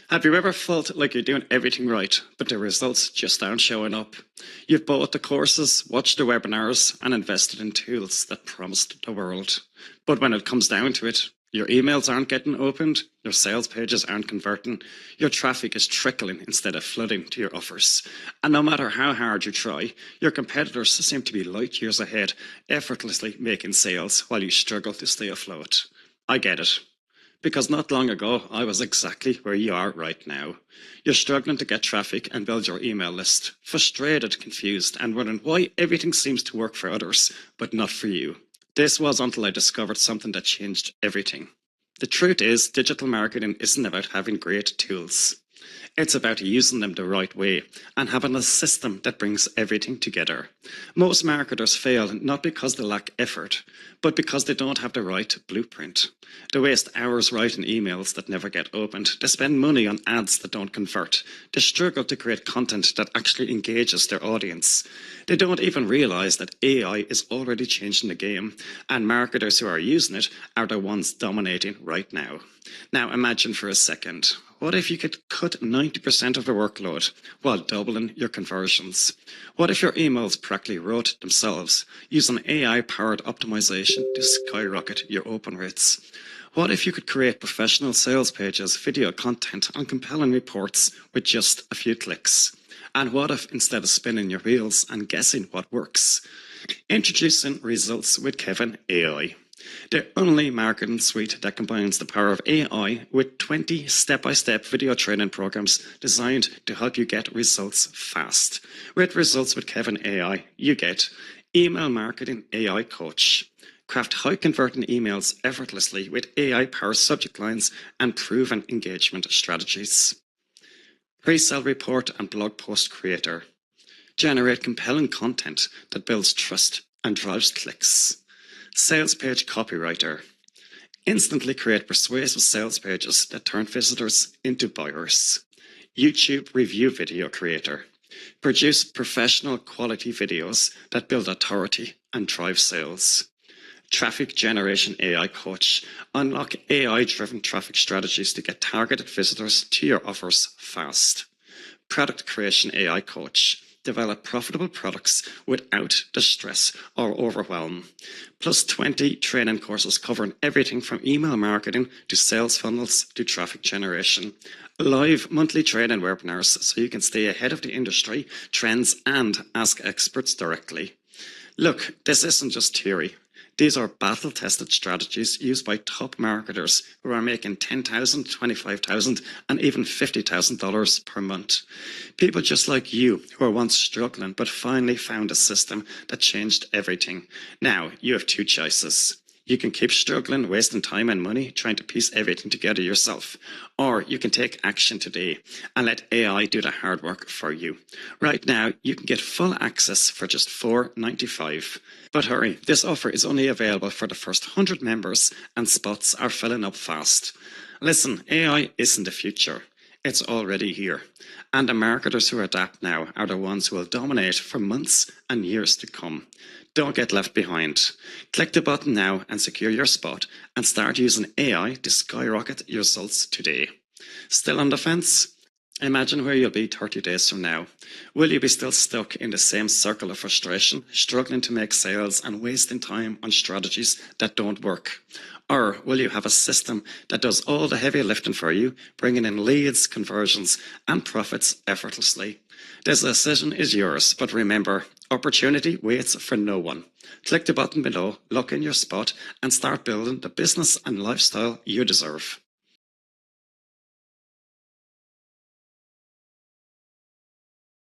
Have you ever felt like you're doing everything right, but the results just aren't showing up? You've bought the courses, watched the webinars, and invested in tools that promised the world. But when it comes down to it, your emails aren't getting opened, your sales pages aren't converting, your traffic is trickling instead of flooding to your offers. And no matter how hard you try, your competitors seem to be light years ahead, effortlessly making sales while you struggle to stay afloat. I get it. Because not long ago, I was exactly where you are right now. You're struggling to get traffic and build your email list, frustrated, confused, and wondering why everything seems to work for others, but not for you. This was until I discovered something that changed everything. The truth is, digital marketing isn't about having great tools. It's about using them the right way and having a system that brings everything together. Most marketers fail not because they lack effort, but because they don't have the right blueprint. They waste hours writing emails that never get opened. They spend money on ads that don't convert. They struggle to create content that actually engages their audience. They don't even realize that AI is already changing the game, and marketers who are using it are the ones dominating right now. Now imagine for a second, what if you could cut 90% of the workload while doubling your conversions? What if your emails practically wrote themselves using AI-powered optimization to skyrocket your open rates? What if you could create professional sales pages, video content, and compelling reports with just a few clicks? And what if, instead of spinning your wheels and guessing what works, introducing Results with Kevin AI? The only marketing suite that combines the power of AI with 20 step-by-step video training programs designed to help you get results fast. With Results with Kevin AI, you get Email Marketing AI Coach. Craft high-converting emails effortlessly with AI-powered subject lines and proven engagement strategies. Pre-sale report and blog post creator. Generate compelling content that builds trust and drives clicks. Sales page copywriter. Instantly create persuasive sales pages that turn visitors into buyers. YouTube review video creator. Produce professional quality videos that build authority and drive sales. Traffic generation AI coach. Unlock AI-driven traffic strategies to get targeted visitors to your offers fast. Product creation AI coach. Develop profitable products without the stress or overwhelm. Plus 20 training courses covering everything from email marketing to sales funnels to traffic generation. Live monthly training webinars so you can stay ahead of the industry, trends, and ask experts directly. Look, this isn't just theory. These are battle-tested strategies used by top marketers who are making $10,000, $25,000, and even $50,000 per month. People just like you who are once struggling but finally found a system that changed everything. Now, you have two choices. You can keep struggling, wasting time and money trying to piece everything together yourself. Or you can take action today and let AI do the hard work for you. Right now, you can get full access for just $4.95. But hurry, this offer is only available for the first 100 members and spots are filling up fast. Listen, AI isn't the future. It's already here. And the marketers who adapt now are the ones who will dominate for months and years to come. Don't get left behind. Click the button now and secure your spot and start using AI to skyrocket your results today. Still on the fence? Imagine where you'll be 30 days from now. Will you be still stuck in the same circle of frustration, struggling to make sales and wasting time on strategies that don't work? Or will you have a system that does all the heavy lifting for you, bringing in leads, conversions, and profits effortlessly? This decision is yours, but remember, opportunity waits for no one. Click the button below, lock in your spot, and start building the business and lifestyle you deserve.